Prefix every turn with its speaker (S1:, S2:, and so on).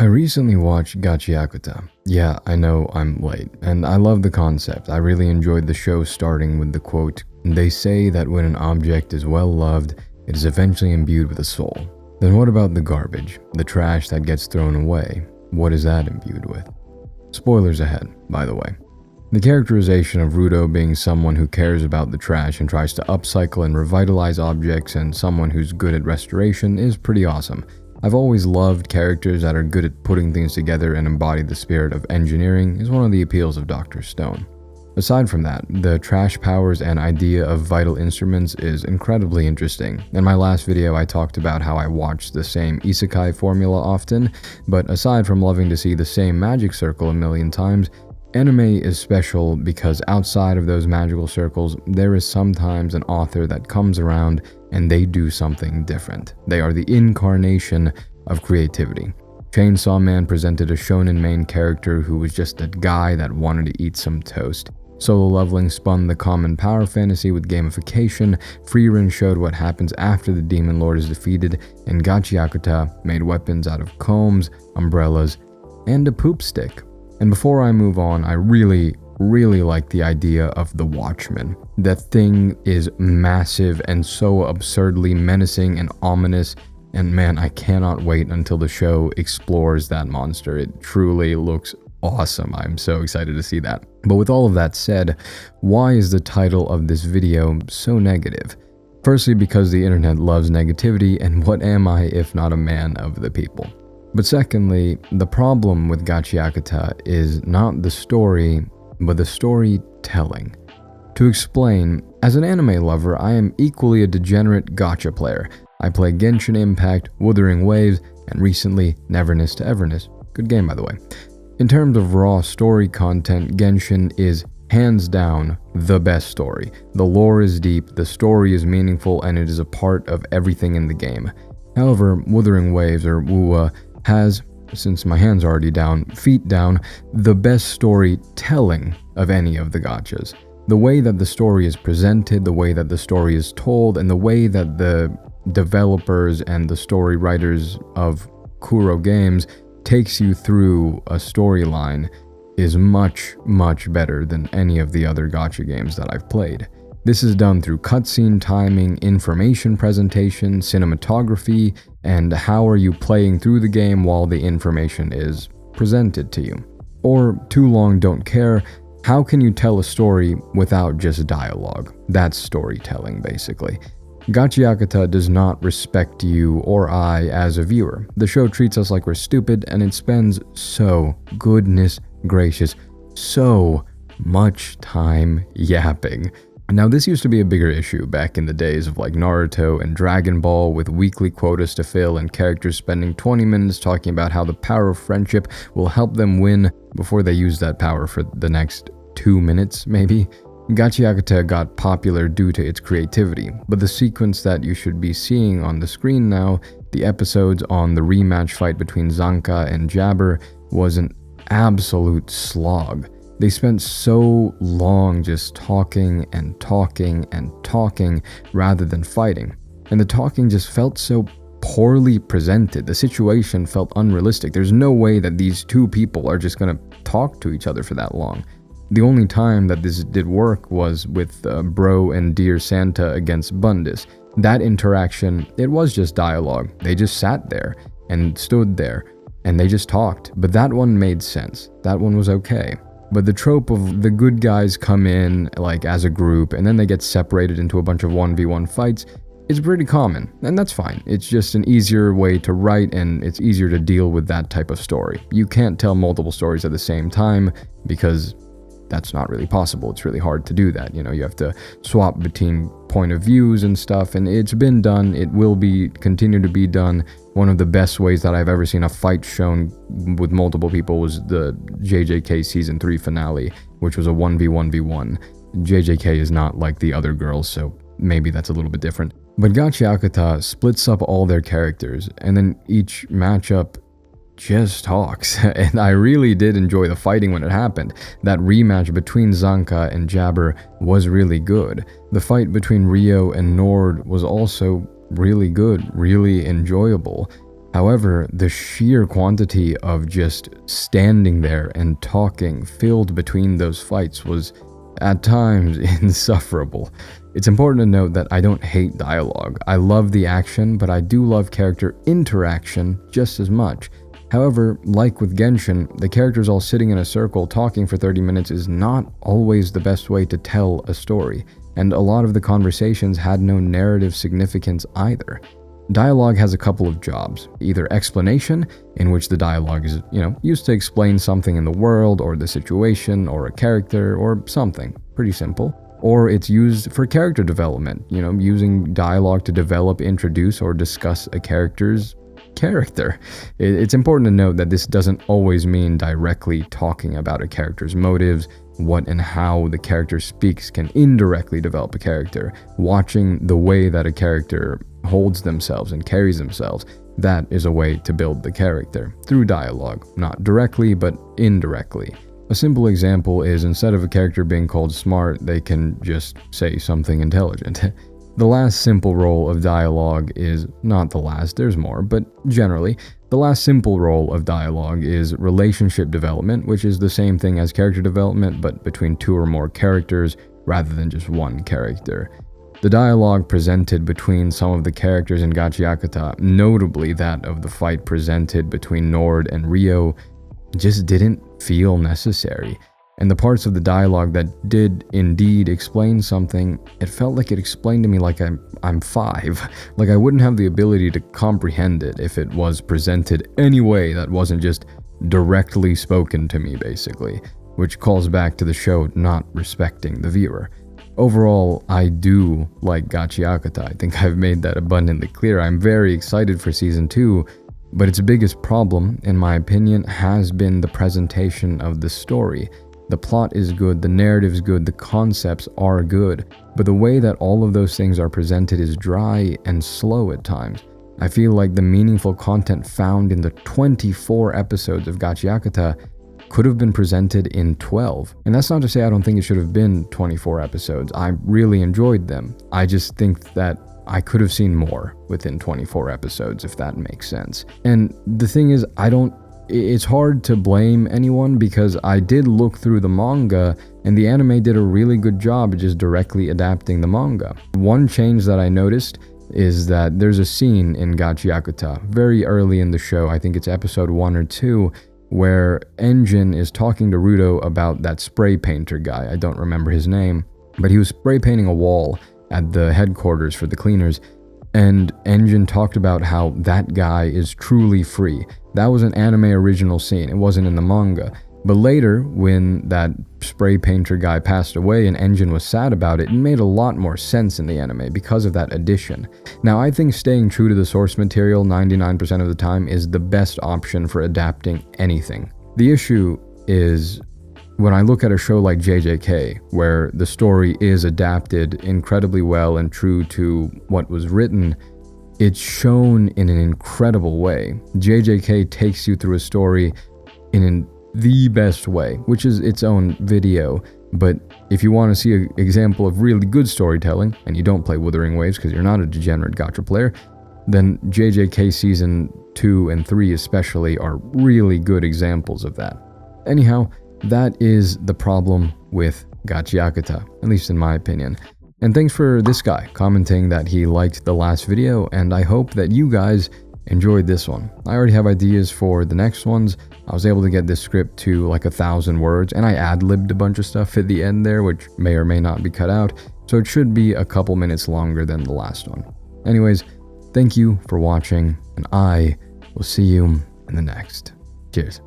S1: I recently watched Gachiakuta. Yeah, I know I'm late, and I love the concept. I really enjoyed the show starting with the quote, "They say that when an object is well loved, it is eventually imbued with a soul." Then what about the garbage, the trash that gets thrown away? What is that imbued with? Spoilers ahead, by the way. The characterization of Rudo being someone who cares about the trash and tries to upcycle and revitalize objects and someone who's good at restoration is pretty awesome. I've always loved characters that are good at putting things together and embody the spirit of engineering is one of the appeals of Dr. Stone. Aside from that, the trash powers and idea of vital instruments is incredibly interesting. In my last video, I talked about how I watched the same isekai formula often, but aside from loving to see the same magic circle a million times, anime is special because outside of those magical circles, there is sometimes an author that comes around and they do something different. They are the incarnation of creativity. Chainsaw Man presented a shonen main character who was just a guy that wanted to eat some toast. Solo Leveling spun the common power fantasy with gamification, Frieren showed what happens after the Demon Lord is defeated, and Gachiakuta made weapons out of combs, umbrellas, and a poop stick. And before I move on, I really like the idea of the Watchman. That thing is massive and so absurdly menacing and ominous, and man, I cannot wait until the show explores that monster. It truly looks awesome. I'm so excited to see that. But with all of that said, why is the title of this video so negative? Firstly, because the internet loves negativity, and what am I if not a man of the people? But secondly, the problem with Gachiakuta is not the story, but the storytelling. To explain, as an anime lover, I am equally a degenerate gacha player. I play Genshin Impact, Wuthering Waves, and recently Neverness to Everness. Good game, by the way. In terms of raw story content, Genshin is hands down the best story. The lore is deep, the story is meaningful, and it is a part of everything in the game. However, Wuthering Waves, or WUA, has, since my hand's already down, feet down, the best storytelling of any of the gachas. The way that the story is presented, the way that the story is told, and the way that the developers and the story writers of Kuro Games takes you through a storyline is much better than any of the other gacha games that I've played. This is done through cutscene timing, information presentation, cinematography, and how are you playing through the game while the information is presented to you. Or, too long don't care, how can you tell a story without just dialogue? That's storytelling, basically. Gachiakuta does not respect you or I as a viewer. The show treats us like we're stupid, and it spends goodness gracious, so much time yapping. Now, this used to be a bigger issue back in the days of like Naruto and Dragon Ball, with weekly quotas to fill and characters spending 20 minutes talking about how the power of friendship will help them win before they use that power for the next 2 minutes, maybe. Gachiakuta got popular due to its creativity, but the sequence that you should be seeing on the screen now, the episodes on the rematch fight between Zanka and Jabber, was an absolute slog. They spent so long just talking and talking and talking rather than fighting. And the talking just felt so poorly presented. The situation felt unrealistic. There's no way that these two people are just gonna talk to each other for that long. The only time that this did work was with Bro and Dear Santa against Bundus. That interaction, it was just dialogue. They just sat there and stood there and they just talked. But that one made sense. That one was okay. But the trope of the good guys come in like as a group and then they get separated into a bunch of 1v1 fights is pretty common, and that's fine. It's just an easier way to write and it's easier to deal with that type of story. You can't tell multiple stories at the same time because that's not really possible. It's really hard to do that. You know, you have to swap between point of views and stuff, and it's been done. It will continue to be done. One of the best ways that I've ever seen a fight shown with multiple people was the JJK Season 3 finale, which was a 1v1v1. JJK is not like the other girls, so maybe that's a little bit different. But Gachiakuta splits up all their characters, and then each matchup just talks. And I really did enjoy the fighting when it happened. That rematch between Zanka and Jabber was really good. The fight between Rio and Nord was also really good, really enjoyable. However, the sheer quantity of just standing there and talking filled between those fights was, at times, insufferable. It's important to note that I don't hate dialogue. I love the action, but I do love character interaction just as much. However, like with Genshin, the characters all sitting in a circle talking for 30 minutes is not always the best way to tell a story, and a lot of the conversations had no narrative significance either. Dialogue has a couple of jobs, either explanation, in which the dialogue is, used to explain something in the world or the situation or a character or something, pretty simple. Or it's used for character development, using dialogue to develop, introduce, or discuss a character's character. It's important to note that this doesn't always mean directly talking about a character's motives. What and how the character speaks can indirectly develop a character. Watching the way that a character holds themselves and carries themselves, that is a way to build the character, through dialogue, not directly, but indirectly. A simple example is, instead of a character being called smart, they can just say something intelligent. The last simple role of dialogue is not the last, there's more, but generally, the last simple role of dialogue is relationship development, which is the same thing as character development, but between two or more characters rather than just one character. The dialogue presented between some of the characters in Gachiakuta, notably that of the fight presented between Nord and Rio, just didn't feel necessary. And the parts of the dialogue that did indeed explain something, it felt like it explained to me like I'm 5. Like I wouldn't have the ability to comprehend it if it was presented any way that wasn't just directly spoken to me, basically. Which calls back to the show not respecting the viewer. Overall, I do like Gachiakuta. I think I've made that abundantly clear. I'm very excited for Season 2, but its biggest problem, in my opinion, has been the presentation of the story. The plot is good, the narrative is good, the concepts are good, but the way that all of those things are presented is dry and slow at times. I feel like the meaningful content found in the 24 episodes of Gachiakuta could have been presented in 12. And that's not to say I don't think it should have been 24 episodes. I really enjoyed them. I just think that I could have seen more within 24 episodes, if that makes sense. And the thing is, it's hard to blame anyone because I did look through the manga and the anime did a really good job of just directly adapting the manga. One change that I noticed is that there's a scene in Gachiakuta very early in the show, I think it's episode 1 or 2, where Engine is talking to Ruto about that spray painter guy. I don't remember his name, but he was spray painting a wall at the headquarters for the cleaners, and Engine talked about how that guy is truly free. That was an anime original scene, it wasn't in the manga. But later, when that spray painter guy passed away and Engine was sad about it, it made a lot more sense in the anime because of that addition. Now, I think staying true to the source material 99% of the time is the best option for adapting anything. The issue is, when I look at a show like JJK, where the story is adapted incredibly well and true to what was written, it's shown in an incredible way. JJK takes you through a story in the best way, which is its own video. But if you want to see an example of really good storytelling, and you don't play Wuthering Waves because you're not a degenerate gacha player, then JJK Season 2 and 3 especially are really good examples of that. Anyhow, that is the problem with Gachiakuta, at least in my opinion. And thanks for this guy commenting that he liked the last video, and I hope that you guys enjoyed this one. I already have ideas for the next ones. I was able to get this script to like 1,000 words, and I ad-libbed a bunch of stuff at the end there, which may or may not be cut out, so it should be a couple minutes longer than the last one. Anyways, thank you for watching, and I will see you in the next. Cheers.